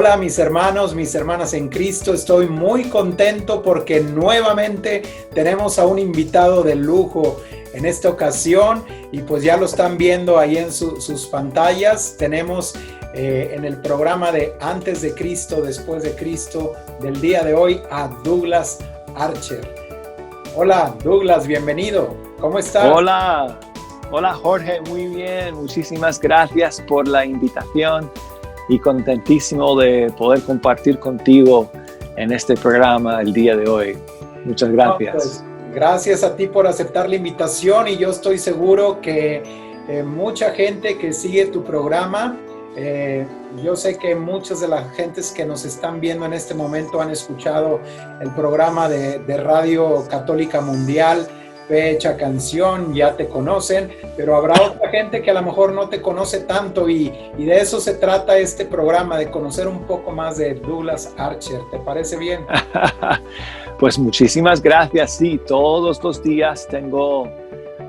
Hola mis hermanos, mis hermanas en Cristo, estoy muy contento porque nuevamente tenemos a un invitado de lujo en esta ocasión y pues ya lo están viendo ahí en sus pantallas. Tenemos en el programa de Antes de Cristo, Después de Cristo del día de hoy a Douglas Archer. Hola Douglas, bienvenido, ¿cómo estás? Hola Jorge, muy bien, muchísimas gracias por la invitación. Y contentísimo de poder compartir contigo en este programa el día de hoy. Muchas gracias. Pues, gracias a ti por aceptar la invitación y yo estoy seguro que mucha gente que sigue tu programa, yo sé que muchas de las gentes que nos están viendo en este momento han escuchado el programa de Radio Católica Mundial, Fecha Canción, ya te conocen, pero habrá otra gente que a lo mejor no te conoce tanto y de eso se trata este programa, de conocer un poco más de Douglas Archer. ¿Te parece bien? Pues muchísimas gracias. Sí, todos los días tengo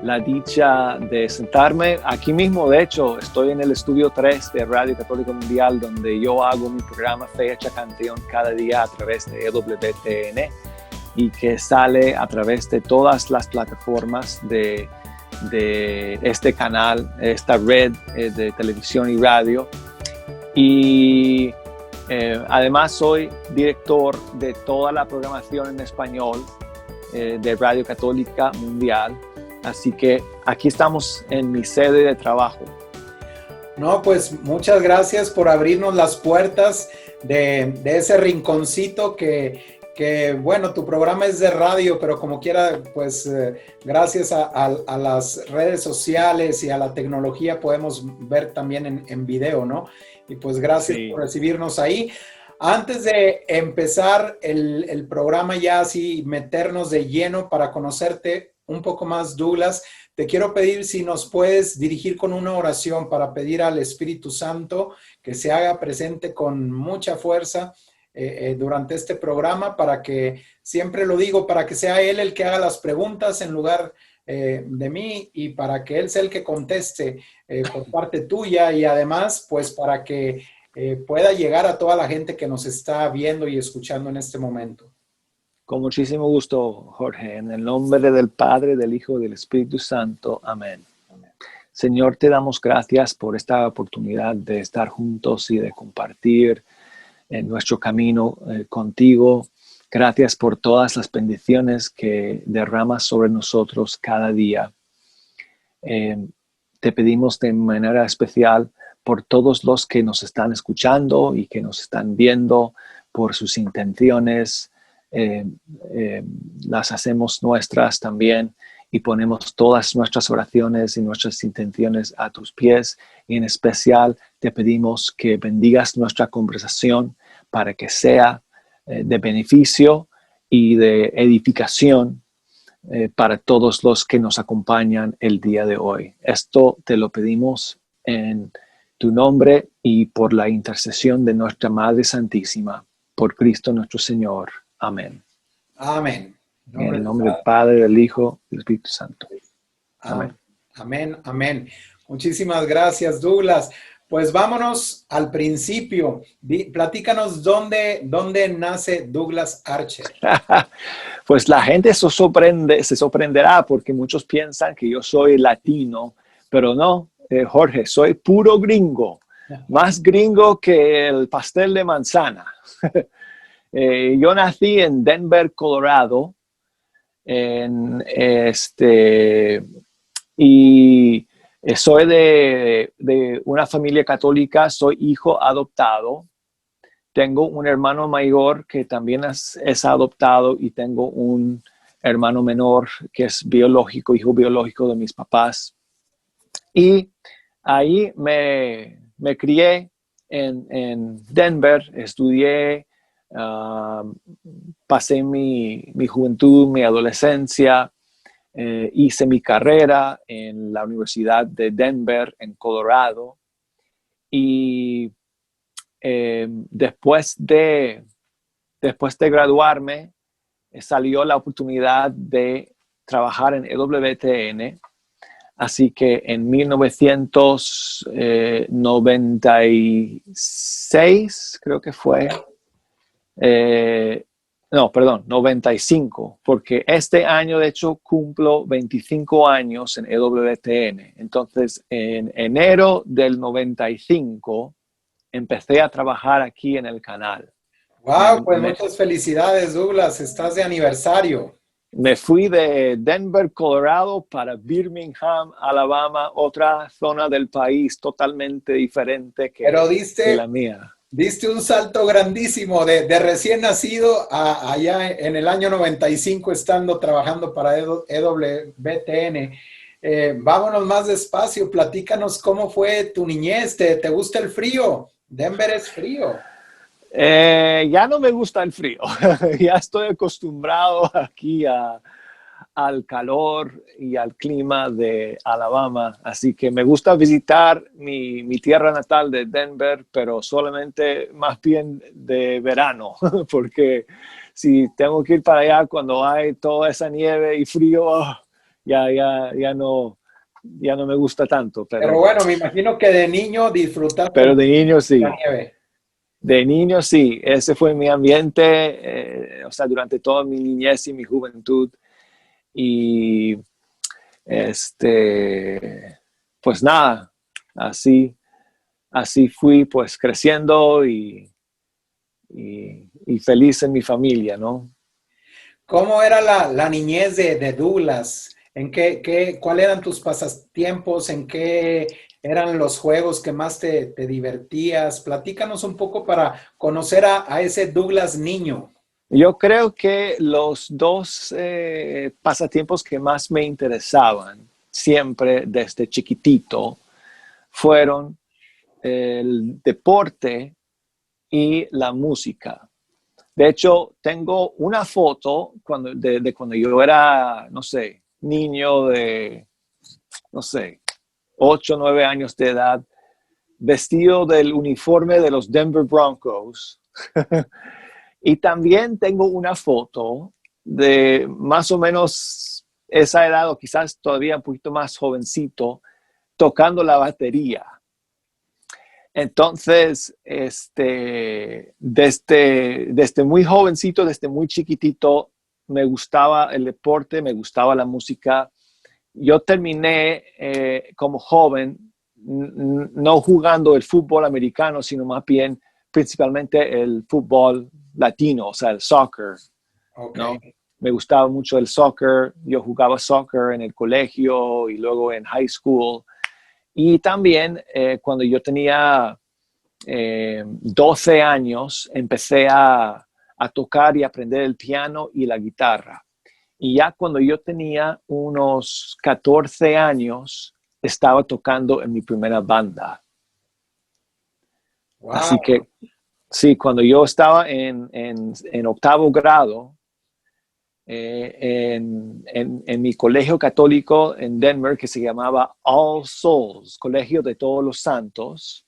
la dicha de sentarme aquí mismo. De hecho, estoy en el estudio 3 de Radio Católica Mundial, donde yo hago mi programa Fecha Canción cada día a través de EWTN. Y que sale a través de todas las plataformas de este canal, esta red de televisión y radio. Y además soy director de toda la programación en español de Radio Católica Mundial. Así que aquí estamos en mi sede de trabajo. No, pues muchas gracias por abrirnos las puertas de ese rinconcito que bueno, tu programa es de radio, pero como quiera, pues gracias a las redes sociales y a la tecnología podemos ver también en video, ¿no? Y pues gracias por recibirnos ahí. Antes de empezar el programa ya así, meternos de lleno para conocerte un poco más, Douglas, te quiero pedir si nos puedes dirigir con una oración para pedir al Espíritu Santo que se haga presente con mucha fuerza durante este programa, para que, siempre lo digo, para que sea Él el que haga las preguntas en lugar de mí y para que Él sea el que conteste por parte tuya y además pues para que pueda llegar a toda la gente que nos está viendo y escuchando en este momento. Con muchísimo gusto, Jorge, en el nombre del Padre, del Hijo y del Espíritu Santo. Amén. Amén. Señor, te damos gracias por esta oportunidad de estar juntos y de compartir en nuestro camino contigo. Gracias por todas las bendiciones que derramas sobre nosotros cada día. Te pedimos de manera especial por todos los que nos están escuchando y que nos están viendo, por sus intenciones. Las hacemos nuestras también y ponemos todas nuestras oraciones y nuestras intenciones a tus pies. Y en especial te pedimos que bendigas nuestra conversación para que sea de beneficio y de edificación para todos los que nos acompañan el día de hoy. Esto te lo pedimos en tu nombre y por la intercesión de nuestra Madre Santísima, por Cristo nuestro Señor. Amén. Amén. En el nombre del Padre, del Hijo y del Espíritu Santo. Amén. Amén, amén. Muchísimas gracias, Douglas. Pues vámonos al principio. Platícanos dónde nace Douglas Archer. Pues la gente se sorprenderá porque muchos piensan que yo soy latino, pero no, Jorge, soy puro gringo, más gringo que el pastel de manzana. Yo nací en Denver, Colorado, y soy de una familia católica, soy hijo adoptado. Tengo un hermano mayor que también es adoptado y tengo un hermano menor que es biológico, hijo biológico de mis papás. Y ahí me crié en Denver, estudié, pasé mi juventud, mi adolescencia. Hice mi carrera en la Universidad de Denver, en Colorado, y después de graduarme, salió la oportunidad de trabajar en EWTN Así que en 1996, creo que fue, no, perdón, 95, porque este año de hecho cumplo 25 años en EWTN. Entonces, en enero del 95 empecé a trabajar aquí en el canal. Wow, pues muchas felicidades, Douglas. Estás de aniversario. Me fui de Denver, Colorado, para Birmingham, Alabama, otra zona del país totalmente diferente Pero que la mía. diste un salto grandísimo de recién nacido a allá en el año 95 estando trabajando para EWTN. Vámonos más despacio, platícanos cómo fue tu niñez. ¿Te gusta el frío? Denver es frío. Ya no me gusta el frío, ya estoy acostumbrado aquí al calor y al clima de Alabama, así que me gusta visitar mi tierra natal de Denver, pero solamente más bien de verano, porque si tengo que ir para allá cuando hay toda esa nieve y frío, ya no me gusta tanto, Pero bueno, me imagino que de niño disfrutaste pero de niño sí. la nieve. De niño, sí, ese fue mi ambiente, o sea, durante toda mi niñez y mi juventud. Y pues nada, así fui pues creciendo y feliz en mi familia, ¿no? ¿Cómo era la niñez de Douglas? ¿Cuál eran tus pasatiempos? ¿En qué eran los juegos que más te divertías? Platícanos un poco para conocer a ese Douglas niño. Yo creo que los dos pasatiempos que más me interesaban siempre desde chiquitito fueron el deporte y la música. De hecho, tengo una foto de cuando yo era, no sé, niño de, no sé, 8 o 9 años de edad, vestido del uniforme de los Denver Broncos. Y también tengo una foto de más o menos esa edad, o quizás todavía un poquito más jovencito, tocando la batería. Entonces, desde muy jovencito, desde muy chiquitito, me gustaba el deporte, me gustaba la música. Yo terminé como joven no jugando el fútbol americano, sino más bien principalmente el fútbol latino, o sea, el soccer, Ok. ¿no? Me gustaba mucho el soccer. Yo jugaba soccer en el colegio y luego en high school. Y también cuando yo tenía 12 años, empecé a tocar y aprender el piano y la guitarra. Y ya cuando yo tenía unos 14 años, estaba tocando en mi primera banda. Así Wow. que sí, cuando yo estaba en octavo grado, en mi colegio católico en Denver, que se llamaba All Souls, Colegio de Todos los Santos,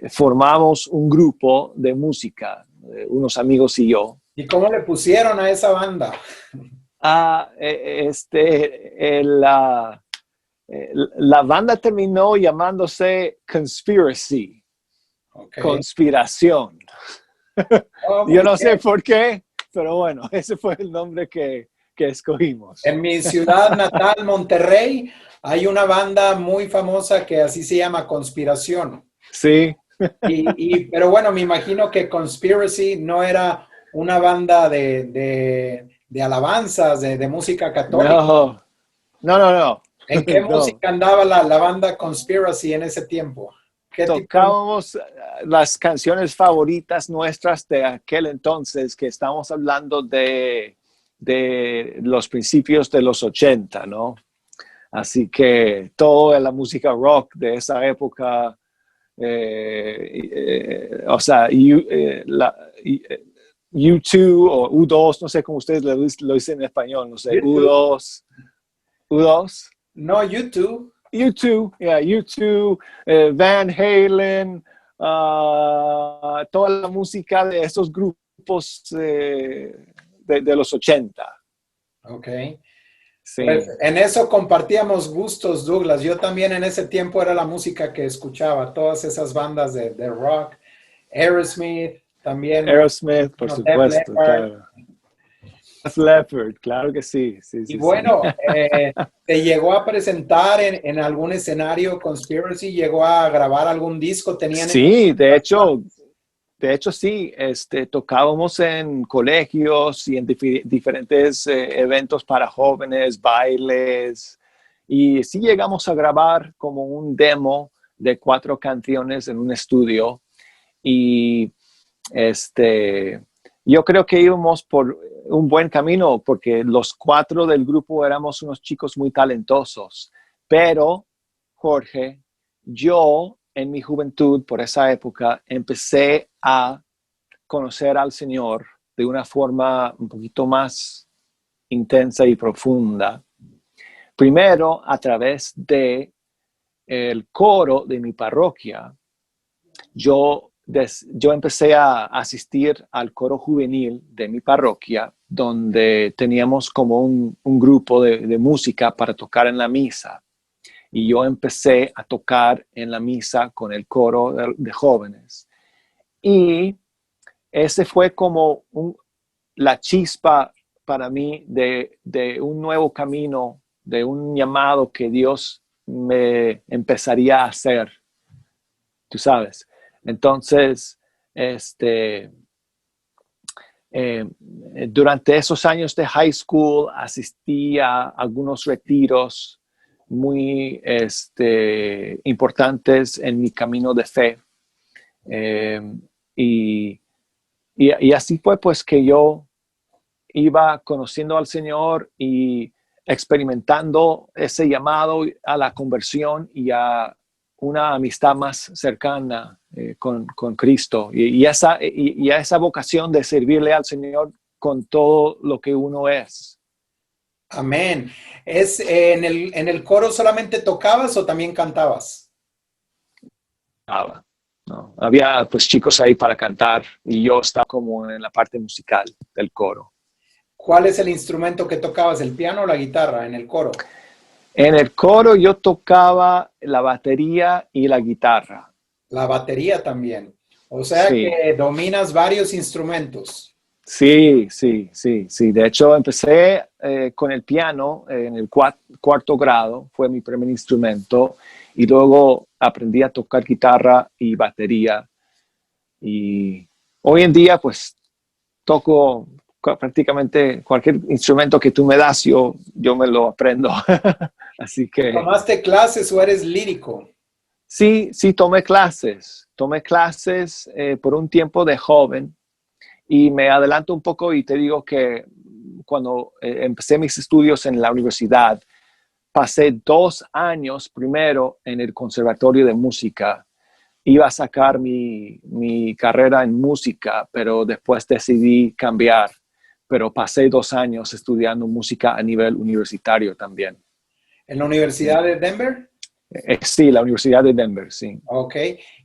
formamos un grupo de música, unos amigos y yo. ¿Y cómo le pusieron a esa banda? La banda terminó llamándose Conspiracy, Ok. conspiración. Oh, Yo muy no sé bien. por qué, pero bueno, ese fue el nombre que escogimos. En mi ciudad natal, Monterrey, hay una banda muy famosa que así se llama Conspiración. Sí, Pero bueno, me imagino que Conspiracy no era una banda de alabanzas, de música católica. no, no, ¿En qué no. música andaba la banda Conspiracy en ese tiempo? ¿Qué tipo de música? Tocábamos las canciones favoritas nuestras de aquel entonces, que estamos hablando de los principios de los 80, ¿no? Así que toda la música rock de esa época, o sea, U2 o U2, no sé cómo ustedes lo dicen en español, no sé, YouTube. U2, No, YouTube. U2, yeah, U2, Van Halen, toda la música de esos grupos de los 80. Ok. Sí. Pues en eso compartíamos gustos, Douglas. Yo también en ese tiempo era la música que escuchaba, todas esas bandas de rock, Aerosmith, también, Aerosmith, por bueno, Def supuesto, Leppard. claro. Def Leppard, claro que sí, sí, Y sí, sí. bueno, ¿te llegó a presentar en algún escenario Conspiracy? ¿Llegó a grabar algún disco? ¿Tenían esa Sí, colaboración? de hecho sí, tocábamos en colegios y en diferentes eventos para jóvenes, bailes, y sí llegamos a grabar como un demo de 4 canciones en un estudio y este, yo creo que íbamos por un buen camino porque los 4 del grupo éramos unos chicos muy talentosos, pero Jorge, yo en mi juventud, por esa época, empecé a conocer al Señor de una forma un poquito más intensa y profunda. Primero, a través de el coro de mi parroquia, yo empecé a asistir al coro juvenil de mi parroquia, donde teníamos como un grupo de música para tocar en la misa. Y yo empecé a tocar en la misa con el coro de jóvenes. Y ese fue como la chispa para mí de un nuevo camino, de un llamado que Dios me empezaría a hacer, tú sabes. Entonces, durante esos años de high school asistí a algunos retiros muy importantes en mi camino de fe. Eh, y, y así fue pues que yo iba conociendo al Señor y experimentando ese llamado a la conversión y a una amistad más cercana con Cristo y a esa vocación de servirle al Señor con todo lo que uno es. Amén. En el coro solamente tocabas o también cantabas? ¿No? Había pues chicos ahí para cantar y yo estaba como en la parte musical del coro. ¿Cuál es el instrumento que tocabas, el piano o la guitarra en el coro? En el coro yo tocaba la batería y la guitarra. La batería también. O sea Sí, que dominas varios instrumentos. sí, sí, sí, sí. De hecho, empecé con el piano en el cuarto grado, fue mi primer instrumento, y luego aprendí a tocar guitarra y batería. Y hoy en día, pues, toco prácticamente cualquier instrumento que tú me das, yo me lo aprendo. Así que ¿Tomaste clases o eres lírico? sí, sí, tomé clases por un tiempo de joven. Y me adelanto un poco y te digo que cuando empecé mis estudios en la universidad, pasé 2 años primero en el conservatorio de música. Iba a sacar mi carrera en música, pero después decidí cambiar. Pero pasé 2 años estudiando música a nivel universitario también. ¿En la Universidad Sí, de Denver? sí, la Universidad de Denver, sí. Ok.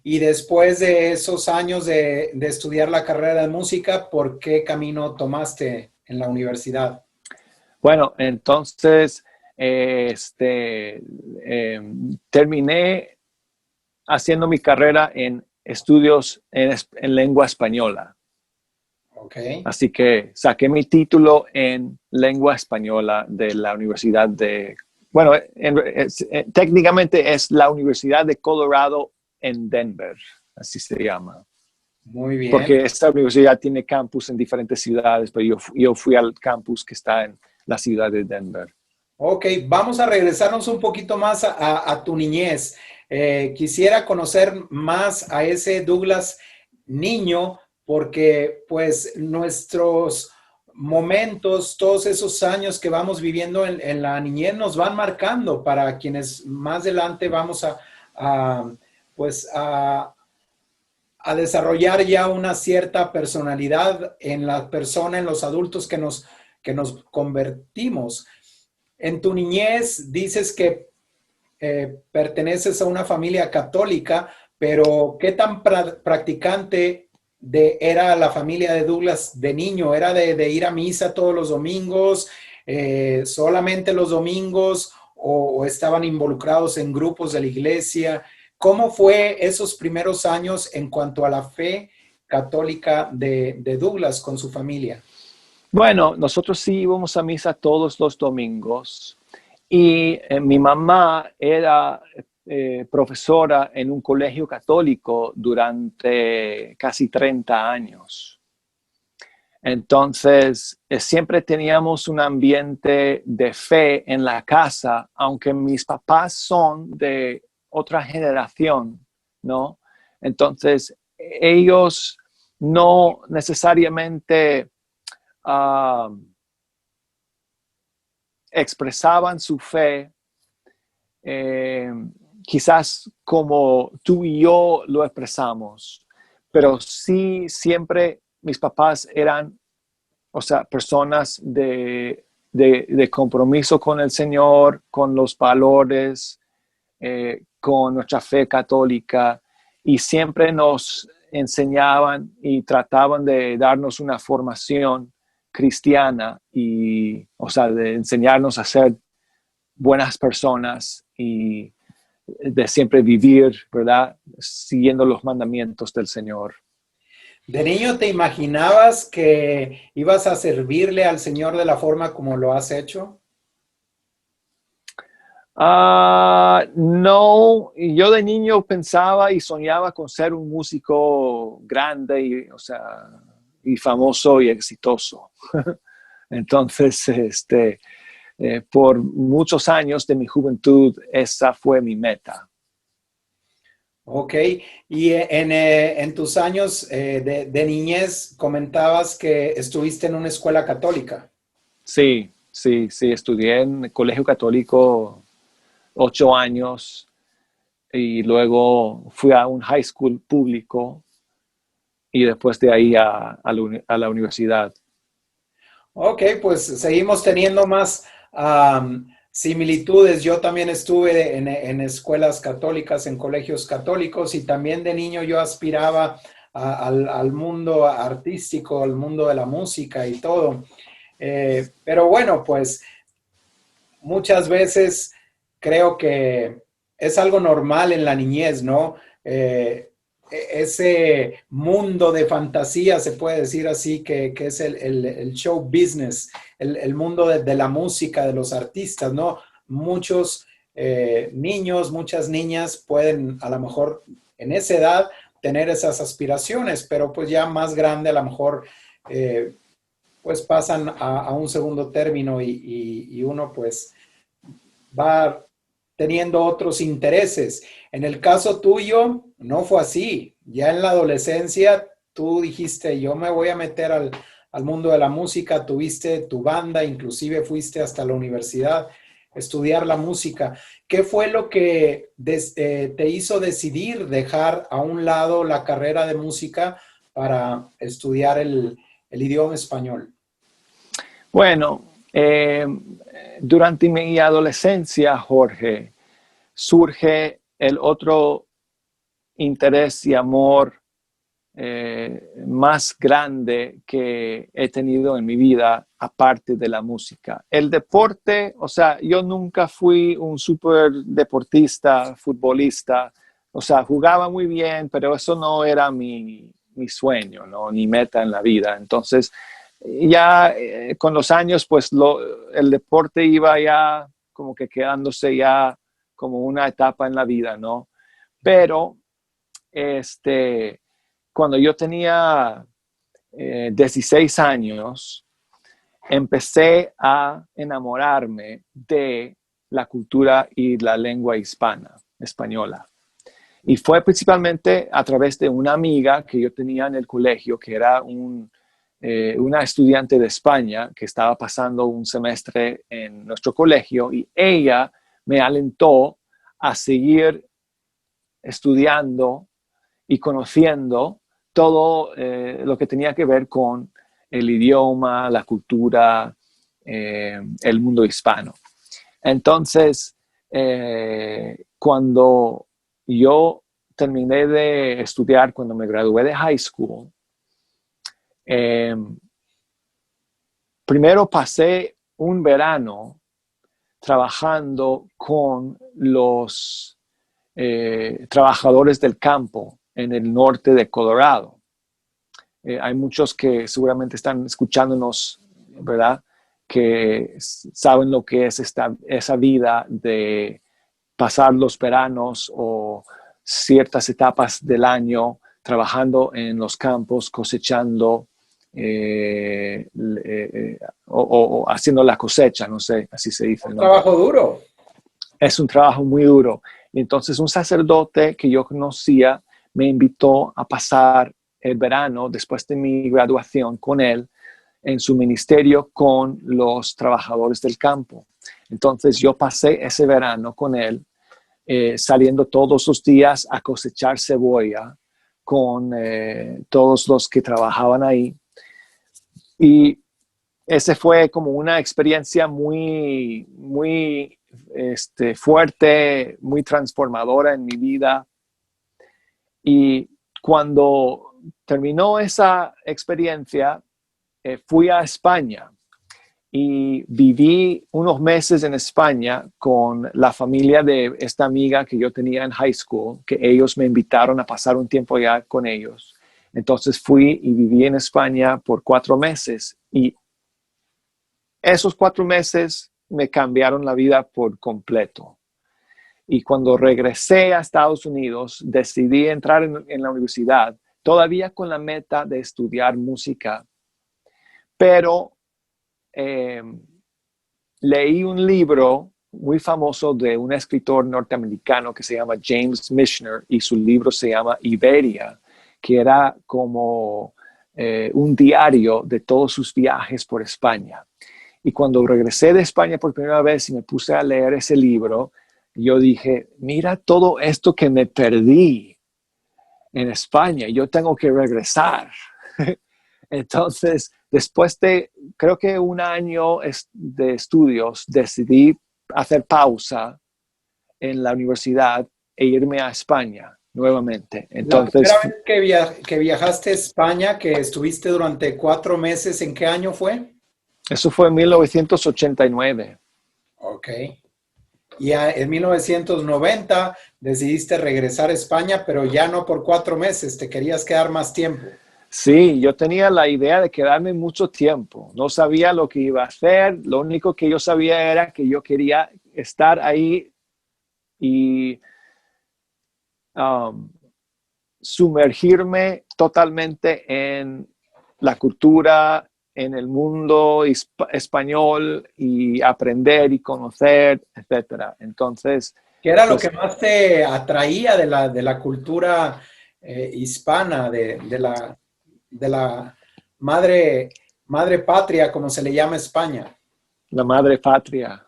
Y después de esos años de estudiar la carrera de música, ¿por qué camino tomaste en la universidad? Bueno, entonces terminé haciendo mi carrera en estudios en lengua española. Ok. Así que saqué mi título en lengua española de la Universidad bueno, técnicamente es la Universidad de Colorado en Denver, así se llama. Muy bien. Porque esta universidad tiene campus en diferentes ciudades, pero yo fui al campus que está en la ciudad de Denver. Ok, vamos a regresarnos un poquito más a tu niñez. Quisiera conocer más a ese Douglas niño, porque pues nuestros momentos, todos esos años que vamos viviendo en la niñez nos van marcando para quienes más adelante vamos a, pues a desarrollar ya una cierta personalidad en la persona, en los adultos que nos convertimos. En tu niñez dices que perteneces a una familia católica, pero ¿qué tan practicante era la familia de Douglas de niño? ¿Era de ir a misa todos los domingos? solamente los domingos o estaban involucrados en grupos de la iglesia? ¿Cómo fue esos primeros años en cuanto a la fe católica de Douglas con su familia? Bueno, nosotros sí íbamos a misa todos los domingos y mi mamá era profesora en un colegio católico durante casi 30 años. Entonces, siempre teníamos un ambiente de fe en la casa, aunque mis papás son de otra generación, ¿no? Entonces, ellos no necesariamente uh, expresaban su fe, eh, quizás como tú y yo lo expresamos, pero sí siempre mis papás eran, o sea, personas de compromiso con el Señor, con los valores, con nuestra fe católica, y siempre nos enseñaban y trataban de darnos una formación cristiana y, o sea, de enseñarnos a ser buenas personas y de siempre vivir, ¿verdad? Siguiendo los mandamientos del Señor. ¿De niño te imaginabas que ibas a servirle al Señor de la forma como lo has hecho? No, yo de niño pensaba y soñaba con ser un músico grande y, o sea, y famoso y exitoso. Entonces, por muchos años de mi juventud, esa fue mi meta. Ok, y en tus años de niñez comentabas que estuviste en una escuela católica. Sí, sí, sí, estudié en el colegio católico 8 años y luego fui a un high school público y después de ahí a la universidad. Ok, pues seguimos teniendo más similitudes. Yo también estuve en escuelas católicas, en colegios católicos, y también de niño yo aspiraba al mundo artístico, al mundo de la música y todo. Pero bueno, pues muchas veces creo que es algo normal en la niñez, ¿no? Ese mundo de fantasía, se puede decir así, que es el show business, el mundo de la música, de los artistas, ¿no? Muchos niños, muchas niñas pueden a lo mejor en esa edad tener esas aspiraciones, pero pues ya más grande a lo mejor pues pasan a un segundo término y uno pues va teniendo otros intereses. En el caso tuyo, no fue así. Ya en la adolescencia, tú dijiste, yo me voy a meter al mundo de la música, tuviste tu banda, inclusive fuiste hasta la universidad a estudiar la música. ¿Qué fue lo que te hizo decidir dejar a un lado la carrera de música para estudiar el idioma español? Bueno, durante mi adolescencia, Jorge, surge el otro interés y amor más grande que he tenido en mi vida, aparte de la música. El deporte, o sea, yo nunca fui un súper deportista, futbolista, o sea, jugaba muy bien, pero eso no era mi sueño, ¿no? Ni meta en la vida. Entonces, ya con los años, pues el deporte iba ya como que quedándose ya como una etapa en la vida, ¿no? Pero, cuando yo tenía 16 años, empecé a enamorarme de la cultura y la lengua hispana, española. Y fue principalmente a través de una amiga que yo tenía en el colegio, que era una estudiante de España que estaba pasando un semestre en nuestro colegio, y ella me alentó a seguir estudiando y conociendo todo lo que tenía que ver con el idioma, la cultura, el mundo hispano. Entonces, cuando yo terminé de estudiar, cuando me gradué de high school, primero pasé un verano trabajando con los trabajadores del campo en el norte de Colorado. Hay muchos que seguramente están escuchándonos, ¿verdad? Que saben lo que es esa vida de pasar los veranos o ciertas etapas del año trabajando en los campos, cosechando o haciendo la cosecha, no sé, así se dice, Un ¿no? trabajo duro. Es un trabajo muy duro. Y entonces un sacerdote que yo conocía me invitó a pasar el verano después de mi graduación con él en su ministerio con los trabajadores del campo. Entonces yo pasé ese verano con él, saliendo todos los días a cosechar cebolla con todos los que trabajaban ahí. Y ese fue como una experiencia muy, muy fuerte, muy transformadora en mi vida. Y cuando terminó esa experiencia, fui a España y viví unos meses en España con la familia de esta amiga que yo tenía en high school, que ellos me invitaron a pasar un tiempo allá con ellos. Entonces fui y viví en España por 4 meses y esos 4 meses me cambiaron la vida por completo. Y cuando regresé a Estados Unidos, decidí entrar en la universidad, todavía con la meta de estudiar música, pero leí un libro muy famoso de un escritor norteamericano que se llama James Michener y su libro se llama Iberia, que era como un diario de todos sus viajes por España. Y cuando regresé de España por primera vez y me puse a leer ese libro, yo dije, mira todo esto que me perdí en España, yo tengo que regresar. Entonces, después de, creo que un año de estudios, decidí hacer pausa en la universidad e irme a España nuevamente. La primera Entonces, vez que viajaste a España, que estuviste durante 4 meses, ¿en qué año fue? eso fue en 1989. Ok. Y en 1990 decidiste regresar a España, pero ya no por 4 meses, te querías quedar más tiempo. Sí, yo tenía la idea de quedarme mucho tiempo. No sabía lo que iba a hacer. Lo único que yo sabía era que yo quería estar ahí y um, sumergirme totalmente en la cultura, en el mundo español y aprender y conocer, etcétera. Entonces, ¿Qué era lo pues que más te atraía de la cultura hispana, de la madre patria, como se le llama a España? la madre patria.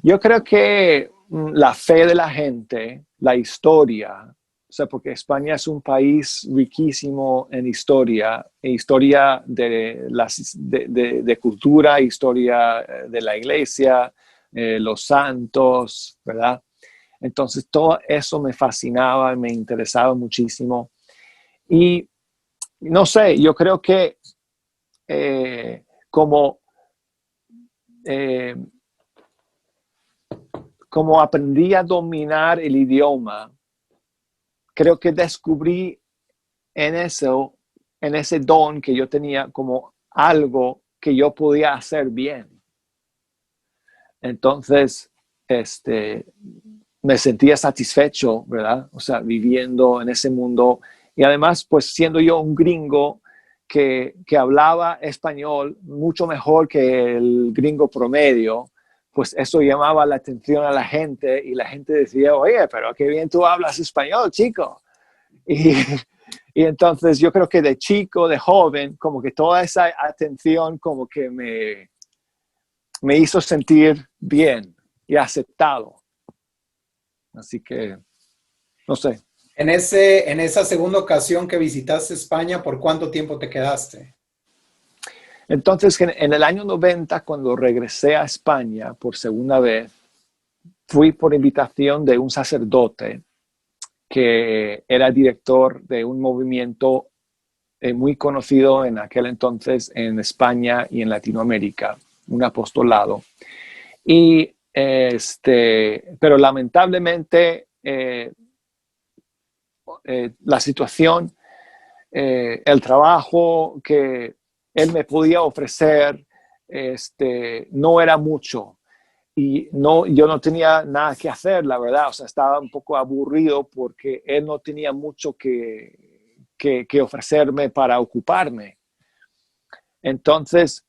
Yo creo que la fe de la gente, la historia, o sea, porque España es un país riquísimo en historia, de cultura, historia de la iglesia, los santos, ¿verdad? Entonces todo eso me fascinaba, me interesaba muchísimo. Y no sé, yo creo que como eh, como aprendí a dominar el idioma, creo que descubrí en eso, en ese don que yo tenía como algo que yo podía hacer bien. Entonces, me sentía satisfecho, ¿verdad? O sea, viviendo en ese mundo y además, pues siendo yo un gringo que hablaba español mucho mejor que el gringo promedio, pues eso llamaba la atención a la gente y la gente decía, oye, pero qué bien tú hablas español, chico. Y, y entonces yo creo que de chico, de joven, como que toda esa atención como que me hizo sentir bien y aceptado. Así que, no sé. En esa segunda ocasión que visitaste España, ¿por cuánto tiempo te quedaste? Entonces, en el año 90, cuando regresé a España por segunda vez, fui por invitación de un sacerdote que era director de un movimiento muy conocido en aquel entonces en España y en Latinoamérica. un apostolado. Pero lamentablemente la situación, el trabajo que él me podía ofrecer no era mucho. Y yo no tenía nada que hacer, la verdad. O sea, estaba un poco aburrido porque él no tenía mucho que ofrecerme para ocuparme. Entonces,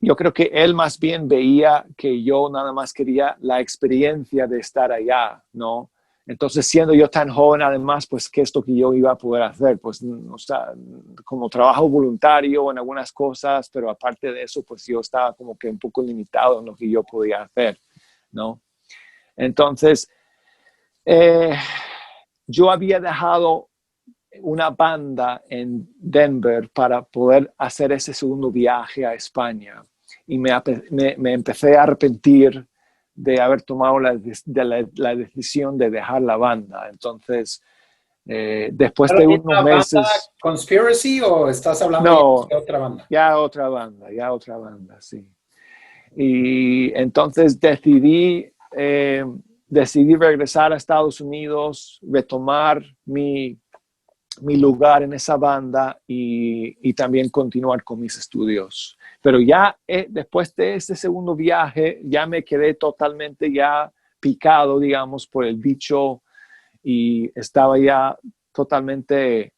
yo creo que él más bien veía que yo nada más quería la experiencia de estar allá, ¿no? Entonces, siendo yo tan joven, además, pues, ¿qué es lo que yo iba a poder hacer? Pues, o sea, como trabajo voluntario en algunas cosas, pero aparte de eso, pues yo estaba como que un poco limitado en lo que yo podía hacer, ¿no? Entonces, yo había dejado una banda en Denver para poder hacer ese segundo viaje a España. Y me empecé a arrepentir de haber tomado la decisión de dejar la banda. Entonces, después ¿Pero de es unos una banda meses... Conspiracy o estás hablando No, de otra banda? ya otra banda, sí. Y entonces decidí regresar a Estados Unidos, retomar mi lugar en esa banda y también continuar con mis estudios. Pero ya después de este segundo viaje, ya me quedé totalmente ya picado, digamos, por el bicho y estaba ya totalmente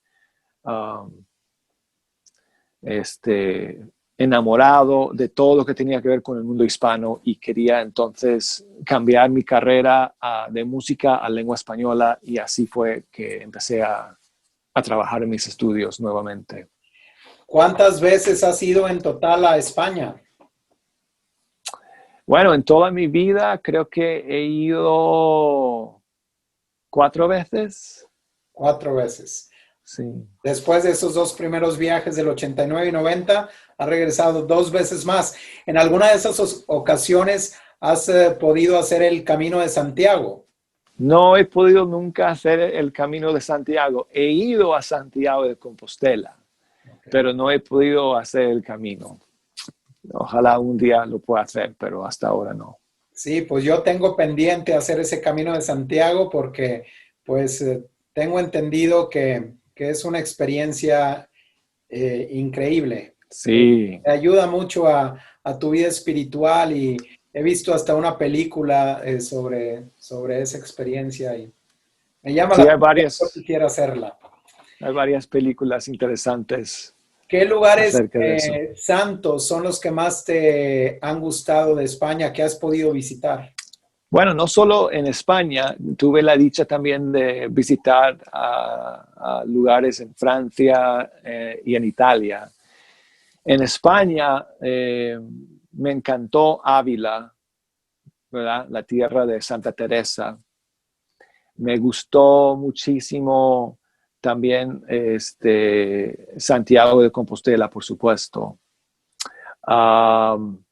um, enamorado de todo lo que tenía que ver con el mundo hispano y quería entonces cambiar mi carrera de música a lengua española y así fue que empecé a trabajar en mis estudios nuevamente. ¿Cuántas veces has ido en total a España? Bueno, en toda mi vida creo que he ido 4 veces. 4 veces. Sí. Después de esos 2 primeros viajes del 89 y 90, has regresado 2 veces más. ¿En alguna de esas ocasiones has podido hacer el Camino de Santiago? No he podido nunca hacer el Camino de Santiago. He ido a Santiago de Compostela, Okay. pero no he podido hacer el camino. Ojalá un día lo pueda hacer, pero hasta ahora no. Sí, pues yo tengo pendiente hacer ese Camino de Santiago porque pues tengo entendido que es una experiencia increíble. Sí. Te ayuda mucho a tu vida espiritual y he visto hasta una película sobre esa experiencia y me llama la Sí, atención, yo quisiera hacerla. hay varias películas interesantes ¿Qué lugares acerca de eso. santos son los que más te han gustado de España que has podido visitar? Bueno, no solo en España, tuve la dicha también de visitar a lugares en Francia y en Italia. En España me encantó Ávila, ¿verdad? La tierra de Santa Teresa. Me gustó muchísimo también Santiago de Compostela, por supuesto. Um,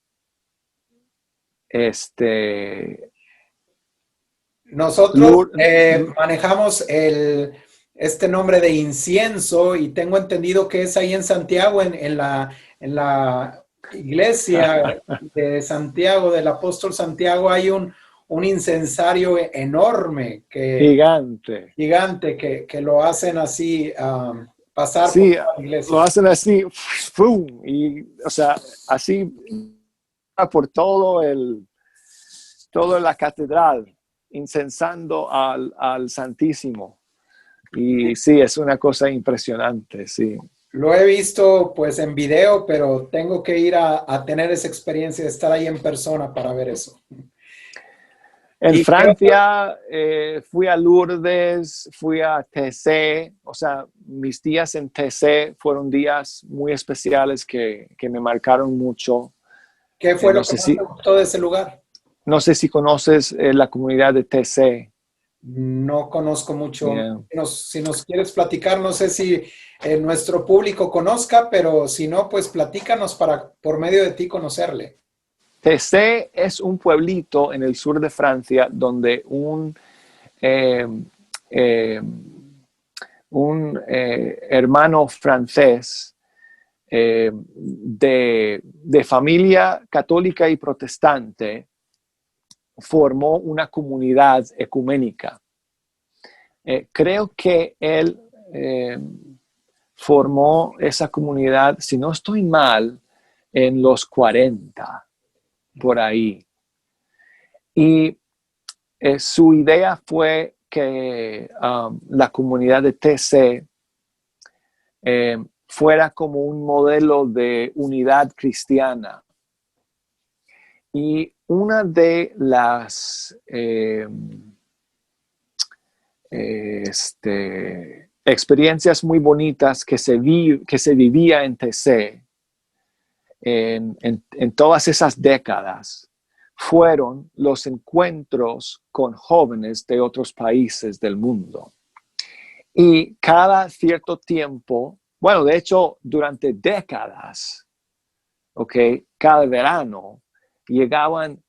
Nosotros manejamos este nombre de incienso y tengo entendido que es ahí en Santiago, en la iglesia de Santiago, del apóstol Santiago, hay un incensario enorme, gigante. que lo hacen así, pasar por Sí, toda la iglesia. lo hacen así, ¡fum! Y, o sea, así por toda la catedral, incensando al Santísimo. Y sí, es una cosa impresionante, sí. Lo he visto pues en video, pero tengo que ir a tener esa experiencia de estar ahí en persona para ver eso. En ¿Y qué otro? Francia fui a Lourdes, fui a Tessé, o sea, mis días en Tessé fueron días muy especiales que me marcaron mucho. ¿Qué fue lo No que sé más te si, gustó de ese lugar? no sé si conoces la comunidad de Tessé. No conozco mucho. Yeah. Si nos quieres platicar, no sé si nuestro público conozca, pero si no, pues platícanos para por medio de ti conocerle. Tessé es un pueblito en el sur de Francia donde eh, eh, un hermano francés de familia católica y protestante, formó una comunidad ecuménica. Creo que él formó esa comunidad, si no estoy mal, en los 40, por ahí. Y su idea fue que la comunidad de TC fuera como un modelo de unidad cristiana. Y una de las experiencias muy bonitas que se vivía en TC en todas esas décadas fueron los encuentros con jóvenes de otros países del mundo. Y cada cierto tiempo, bueno, de hecho, durante décadas, cada verano llegaban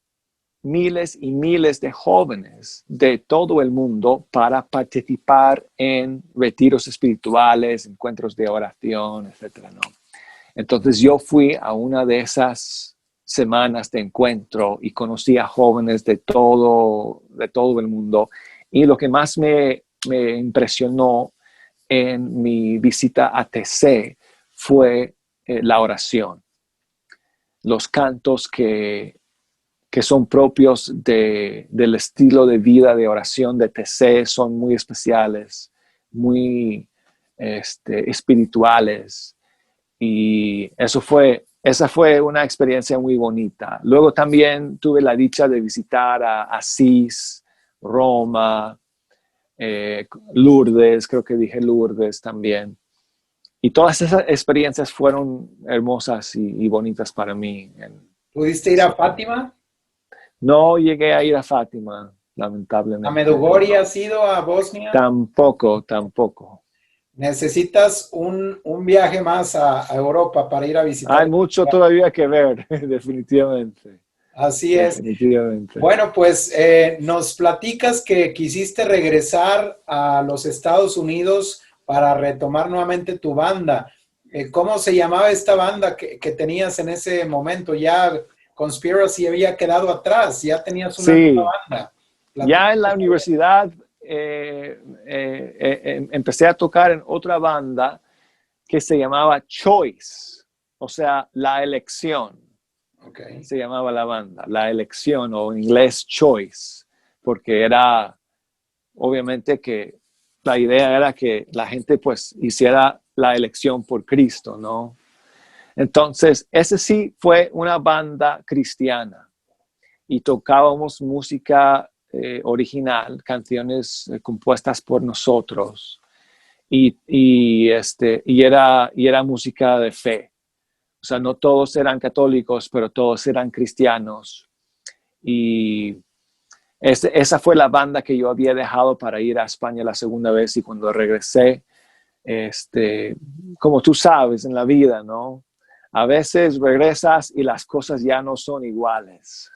miles y miles de jóvenes de todo el mundo para participar en retiros espirituales, encuentros de oración, etcétera, ¿no? Entonces yo fui a una de esas semanas de encuentro y conocí a jóvenes de todo el mundo. Y lo que más me impresionó en mi visita a TC fue la oración. Los cantos que son propios del estilo de vida de oración de TC son muy especiales, muy espirituales. Y esa fue una experiencia muy bonita. Luego también tuve la dicha de visitar a Asís, Roma, Lourdes, creo que dije Lourdes también. Y todas esas experiencias fueron hermosas y bonitas para mí. ¿Pudiste ir a Fátima? No llegué a ir a Fátima, ¿A lamentablemente. Medjugorje has ido, a Bosnia? Tampoco. Necesitas un viaje más a Europa para ir a visitar. Hay mucho todavía que ver, definitivamente. Así es. Definitivamente. Bueno, pues nos platicas que quisiste regresar a los Estados Unidos para retomar nuevamente tu banda. ¿Cómo se llamaba esta banda que tenías en ese momento? Ya Conspiracy había quedado atrás, ya tenías una nueva banda. Ya en la universidad empecé a tocar en otra banda que se llamaba Choice, o sea, La Elección. Okay. Se llamaba la banda, La Elección, o en inglés Choice, porque era, obviamente que la idea era que la gente pues hiciera la elección por Cristo, ¿no? Entonces, ese sí fue una banda cristiana y tocábamos música original, canciones compuestas por nosotros y era música de fe. O sea, no todos eran católicos, pero todos eran cristianos. Y esa fue la banda que yo había dejado para ir a España la segunda vez. Y cuando regresé, como tú sabes en la vida, ¿no? A veces regresas y las cosas ya no son iguales.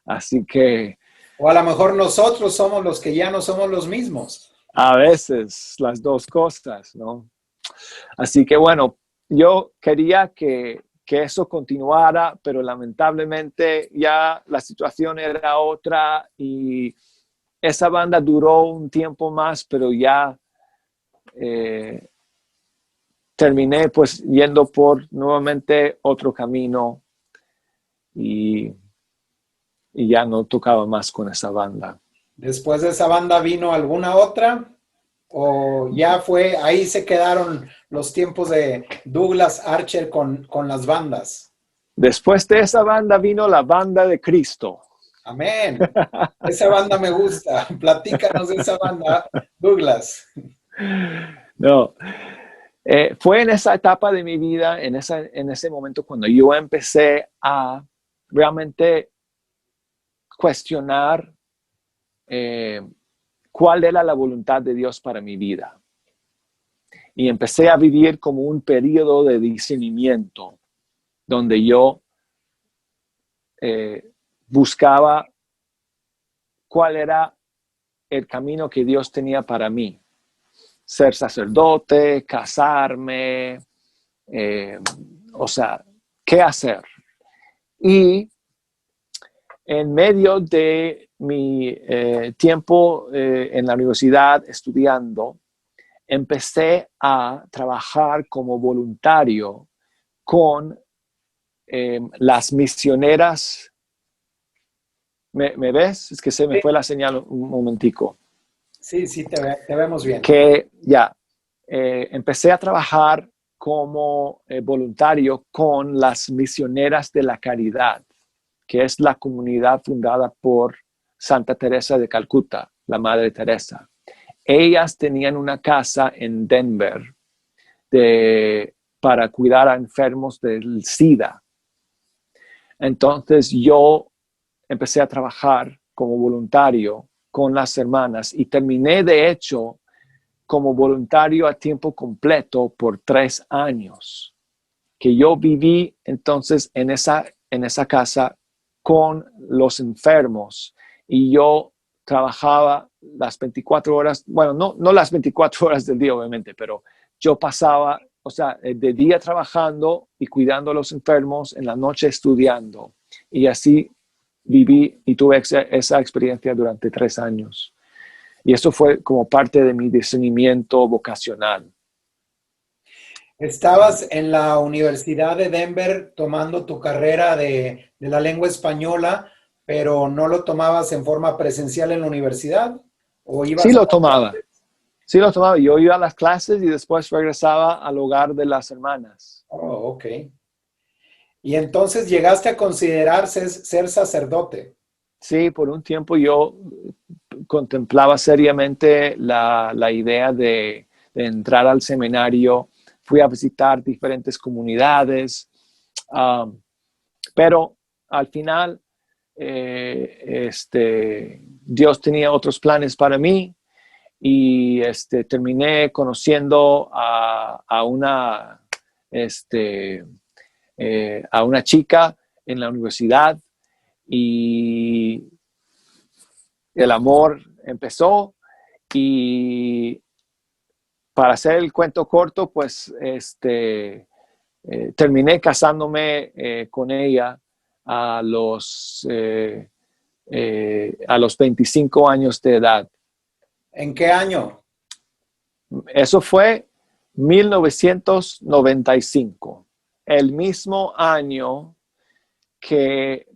Así que... O a lo mejor nosotros somos los que ya no somos los mismos. A veces las dos cosas, ¿no? Así que bueno, yo quería que eso continuara, pero lamentablemente ya la situación era otra y esa banda duró un tiempo más, pero ya terminé pues yendo por nuevamente otro camino y ya no tocaba más con esa banda. ¿Después de esa banda vino alguna otra? ¿O ya fue, ahí se quedaron los tiempos de Douglas Archer con las bandas? Después de esa banda vino la Banda de Cristo. Amén. Esa banda me gusta. Platícanos de esa banda, Douglas. No, fue en esa etapa de mi vida, en ese momento cuando yo empecé a realmente cuestionar cuál era la voluntad de Dios para mi vida. Y empecé a vivir como un periodo de discernimiento, donde yo buscaba cuál era el camino que Dios tenía para mí. Ser sacerdote, casarme, o sea, qué hacer. Y en medio de mi tiempo en la universidad estudiando, empecé a trabajar como voluntario con las misioneras. ¿Me ves? Es que se me Sí, fue la señal un momentico. sí, sí, te vemos bien. Que ya, empecé a trabajar como voluntario con las misioneras de la caridad, que es la comunidad fundada por Santa Teresa de Calcuta, la Madre Teresa. Ellas tenían una casa en Denver para cuidar a enfermos del SIDA. Entonces yo empecé a trabajar como voluntario con las hermanas y terminé, de hecho, como voluntario a tiempo completo por 3 años, que yo viví entonces en esa casa con los enfermos y yo trabajaba las 24 horas, bueno, no las 24 horas del día, obviamente, pero yo pasaba, o sea, de día trabajando y cuidando a los enfermos, en la noche estudiando. Y así viví y tuve esa experiencia durante 3 años. Y eso fue como parte de mi discernimiento vocacional. Estabas en la Universidad de Denver tomando tu carrera de la lengua española, pero no lo tomabas en forma presencial en la universidad, ¿o Sí ibas a lo las tomaba, clases? sí lo tomaba. Yo iba a las clases y después regresaba al hogar de las hermanas. Oh, ok. Y entonces llegaste a considerar ser sacerdote. Sí, por un tiempo yo contemplaba seriamente la idea de entrar al seminario. Fui a visitar diferentes comunidades, pero al final Dios tenía otros planes para mí y terminé conociendo este, a una chica en la universidad y el amor empezó y para hacer el cuento corto, pues terminé casándome con ella a los 25 años de edad. ¿En qué año? Eso fue 1995, el mismo año que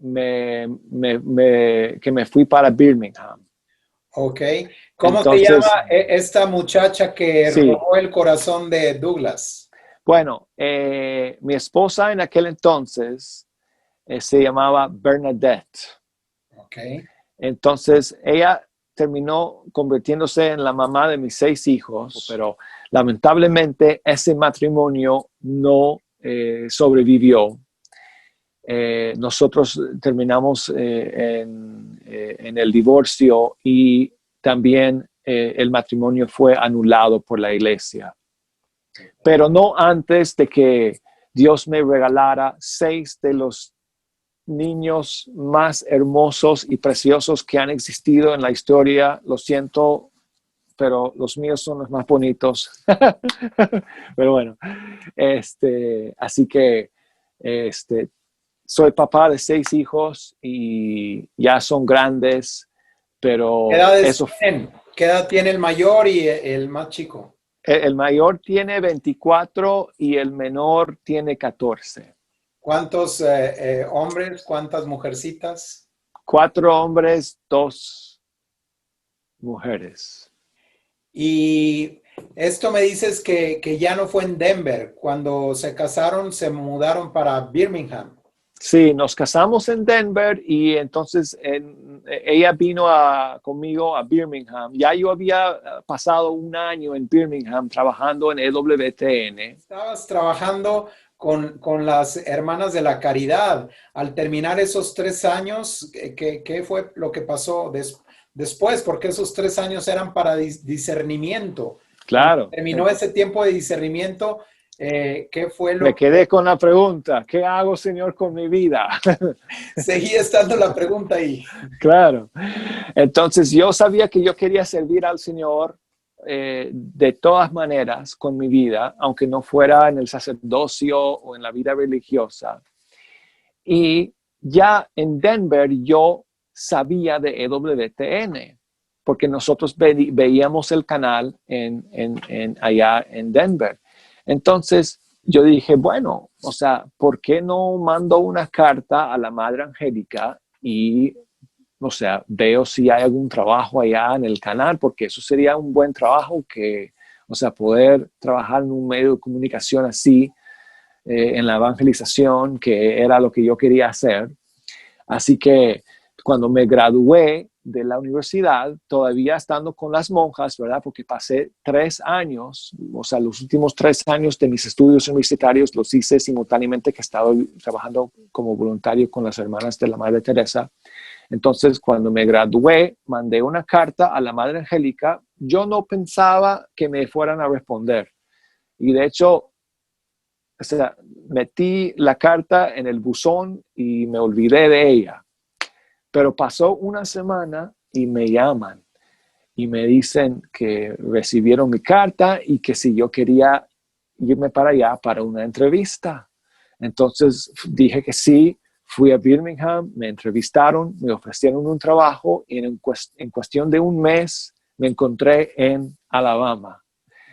que me fui para Birmingham. Ok. ¿Cómo se llama Entonces, esta muchacha que sí, robó el corazón de Douglas? bueno, mi esposa en aquel entonces se llamaba Bernadette. Ok. Entonces, ella terminó convirtiéndose en la mamá de mis 6 hijos, pero lamentablemente ese matrimonio no sobrevivió. Nosotros terminamos en el divorcio y también el matrimonio fue anulado por la iglesia. Pero no antes de que Dios me regalara 6 de los niños más hermosos y preciosos que han existido en la historia. Lo siento, pero los míos son los más bonitos. Pero bueno, así que soy papá de 6 hijos y ya son grandes, ¿Qué pero edades eso, tienen? ¿Qué edad tiene el mayor y el más chico? el mayor tiene 24 y el menor tiene 14. ¿Cuántos hombres? ¿Cuántas mujercitas? 4 hombres, 2 mujeres. Y esto me dices que ya no fue en Denver. Cuando se casaron, se mudaron para Birmingham. Sí, nos casamos en Denver y entonces ella vino conmigo a Birmingham. Ya yo había pasado un año en Birmingham trabajando en EWTN. Estabas trabajando con las hermanas de la caridad. Al terminar esos 3 años, ¿qué fue lo que pasó después? Porque esos 3 años eran para discernimiento. Cuando Claro, terminó ese tiempo de discernimiento, ¿qué fue me lo que quedé con la pregunta, ¿qué hago, Señor, con mi vida? seguía estando la pregunta ahí? Claro. Entonces yo sabía que yo quería servir al Señor de todas maneras con mi vida, aunque no fuera en el sacerdocio o en la vida religiosa. Y ya en Denver yo sabía de EWTN, porque nosotros veíamos el canal allá en Denver. Entonces yo dije, bueno, o sea, ¿por qué no mando una carta a la Madre Angélica y, o sea, veo si hay algún trabajo allá en el canal? Porque eso sería un buen trabajo o sea, poder trabajar en un medio de comunicación así, en la evangelización, que era lo que yo quería hacer. Así que cuando me gradué de la universidad, todavía estando con las monjas, ¿verdad? Porque pasé 3 años, o sea, los últimos 3 años de mis estudios universitarios los hice simultáneamente que estaba trabajando como voluntario con las hermanas de la Madre Teresa. Entonces, cuando me gradué, mandé una carta a la Madre Angélica. Yo no pensaba que me fueran a responder. Y de hecho, o sea, metí la carta en el buzón y me olvidé de ella. Pero pasó una semana y me llaman y me dicen que recibieron mi carta y que si yo quería irme para allá para una entrevista. Entonces dije que sí, fui a Birmingham, me entrevistaron, me ofrecieron un trabajo y en cuestión de un mes me encontré en Alabama.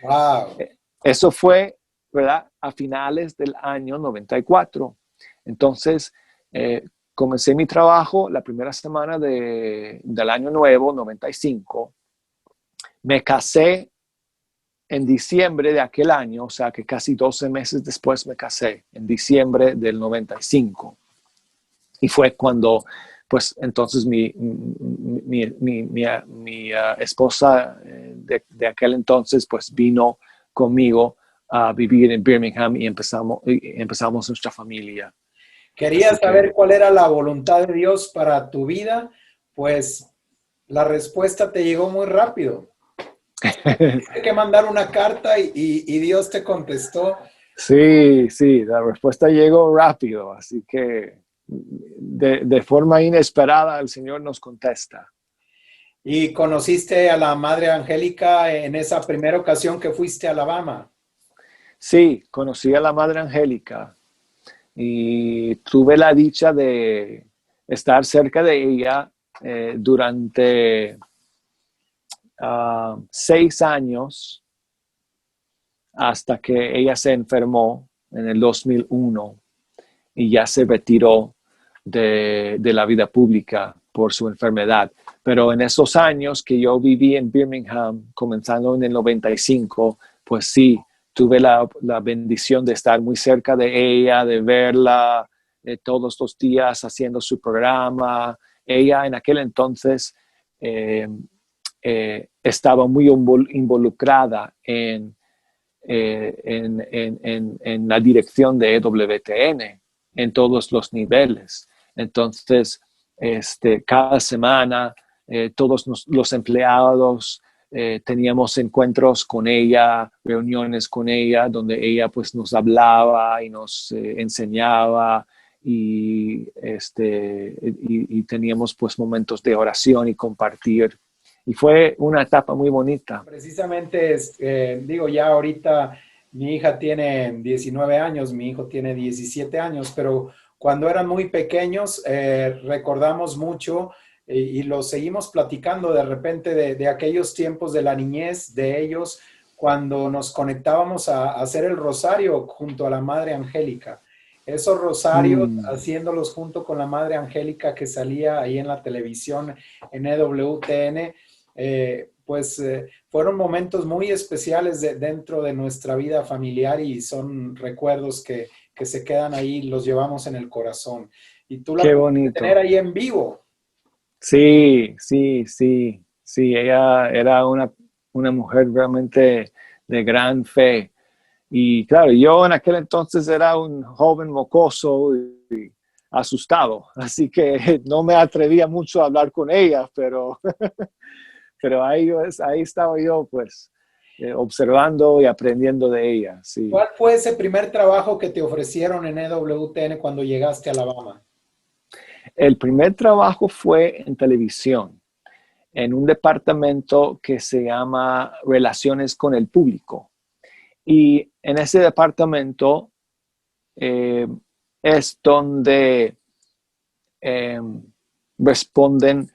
Wow. Eso fue, ¿verdad?, a finales del año 94. Entonces, comencé mi trabajo la primera semana del año nuevo, 95. Me casé en diciembre de aquel año, o sea que casi 12 meses después me casé, en diciembre del 95. Y fue cuando, pues entonces mi esposa de aquel entonces, pues vino conmigo a vivir en Birmingham y empezamos nuestra familia. ¿Querías saber cuál era la voluntad de Dios para tu vida? Pues la respuesta te llegó muy rápido. Tienes que mandar una carta y Dios te contestó. Sí, la respuesta llegó rápido, así que de forma inesperada el Señor nos contesta. ¿Y conociste a la Madre Angélica en esa primera ocasión que fuiste a Alabama? Sí, conocí a la Madre Angélica y tuve la dicha de estar cerca de ella durante 6 años hasta que ella se enfermó en el 2001 y ya se retiró de la vida pública por su enfermedad. Pero en esos años que yo viví en Birmingham, comenzando en el 95, pues sí, tuve la bendición de estar muy cerca de ella, de verla todos los días haciendo su programa. Ella en aquel entonces estaba muy involucrada en la dirección de EWTN en todos los niveles. Entonces, cada semana todos los empleados teníamos encuentros con ella, reuniones con ella, donde ella pues nos hablaba y nos enseñaba y teníamos pues momentos de oración y compartir. Y fue una etapa muy bonita. Precisamente, digo, ya ahorita mi hija tiene 19 años, mi hijo tiene 17 años, pero cuando eran muy pequeños recordamos mucho y lo seguimos platicando de repente de aquellos tiempos de la niñez de ellos, cuando nos conectábamos a hacer el rosario junto a la Madre Angélica. Esos rosarios, haciéndolos junto con la Madre Angélica que salía ahí en la televisión en EWTN, fueron momentos muy especiales dentro de nuestra vida familiar y son recuerdos que se quedan ahí, los llevamos en el corazón. Y tú la puedes tener ahí en vivo. Sí, ella era una mujer realmente de gran fe. Y claro, yo en aquel entonces era un joven mocoso y asustado, así que no me atrevía mucho a hablar con ella, pero ahí estaba yo pues observando y aprendiendo de ella. Sí. ¿Cuál fue ese primer trabajo que te ofrecieron en EWTN cuando llegaste a Alabama? El primer trabajo fue en televisión. en un departamento que se llama Relaciones con el Público. Y en ese departamento es donde responden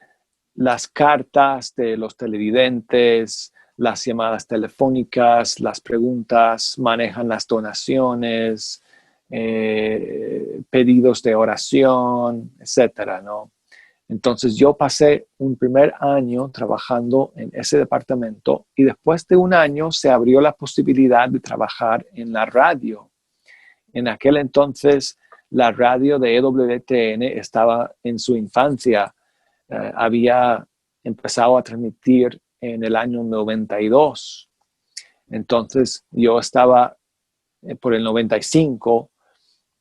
las cartas de los televidentes, las llamadas telefónicas, las preguntas, manejan las donaciones, pedidos de oración, etcétera, ¿no? Entonces yo pasé un primer año trabajando en ese departamento y después de un año se abrió la posibilidad de trabajar en la radio. En aquel entonces la radio de EWTN estaba en su infancia. Había empezado a transmitir en el año 92. Entonces yo estaba por el 95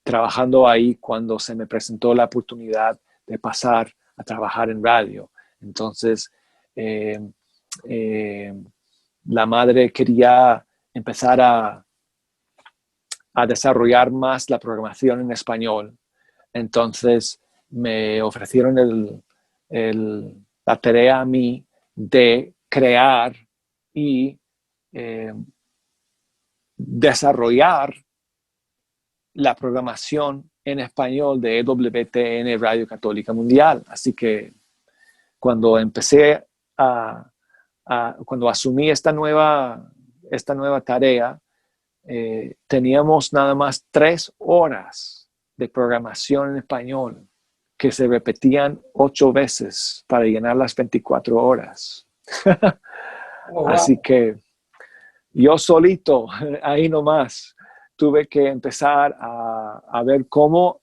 trabajando ahí cuando se me presentó la oportunidad de pasar a trabajar en radio. Entonces, la madre quería empezar a desarrollar más la programación en español. Entonces, me ofrecieron la tarea a mí de crear y desarrollar la programación en español de EWTN Radio Católica Mundial. Así que cuando empecé cuando asumí esta nueva tarea, teníamos nada más 3 horas de programación en español que se repetían 8 veces para llenar las 24 horas. Oh, wow. Así que yo solito, ahí nomás, tuve que empezar a ver cómo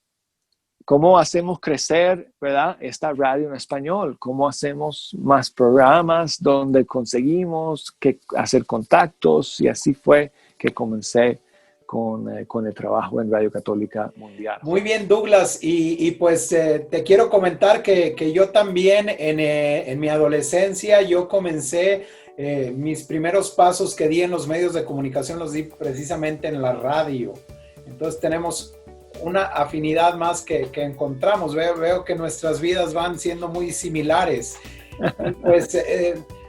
hacemos crecer, ¿verdad?, esta radio en español, cómo hacemos más programas donde conseguimos hacer contactos, y así fue que comencé con el trabajo en Radio Católica Mundial. Muy bien, Douglas, y pues te quiero comentar que yo también en mi adolescencia yo comencé mis primeros pasos que di en los medios de comunicación los di precisamente en la radio. Entonces tenemos una afinidad más que encontramos. Veo que nuestras vidas van siendo muy similares. Pues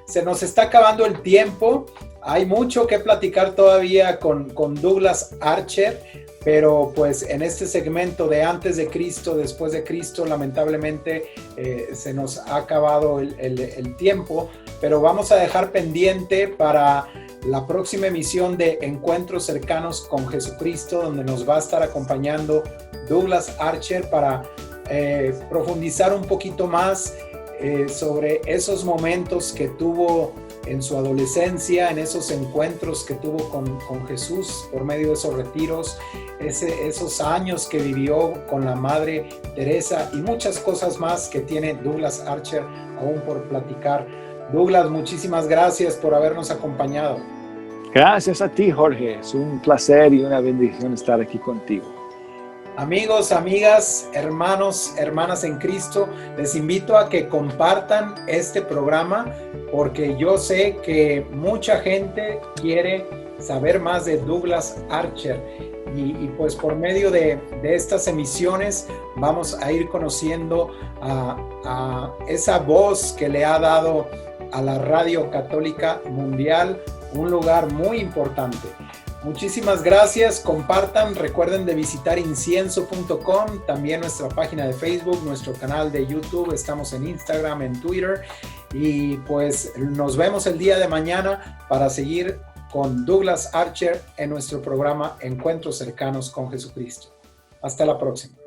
se nos está acabando el tiempo. Hay mucho que platicar todavía con Douglas Archer, pero pues en este segmento de antes de Cristo, después de Cristo, lamentablemente se nos ha acabado el tiempo, pero vamos a dejar pendiente para la próxima emisión de Encuentros Cercanos con Jesucristo, donde nos va a estar acompañando Douglas Archer para profundizar un poquito más sobre esos momentos que tuvo en su adolescencia, en esos encuentros que tuvo con Jesús por medio de esos retiros, esos años que vivió con la Madre Teresa y muchas cosas más que tiene Douglas Archer aún por platicar. Douglas, muchísimas gracias por habernos acompañado. Gracias a ti, Jorge. Es un placer y una bendición estar aquí contigo. Amigos, amigas, hermanos, hermanas en Cristo, les invito a que compartan este programa porque yo sé que mucha gente quiere saber más de Douglas Archer y pues por medio de estas emisiones vamos a ir conociendo a esa voz que le ha dado a la Radio Católica Mundial un lugar muy importante. Muchísimas gracias, compartan, recuerden de visitar incienso.com, también nuestra página de Facebook, nuestro canal de YouTube, estamos en Instagram, en Twitter y pues nos vemos el día de mañana para seguir con Douglas Archer en nuestro programa Encuentros Cercanos con Jesucristo. Hasta la próxima.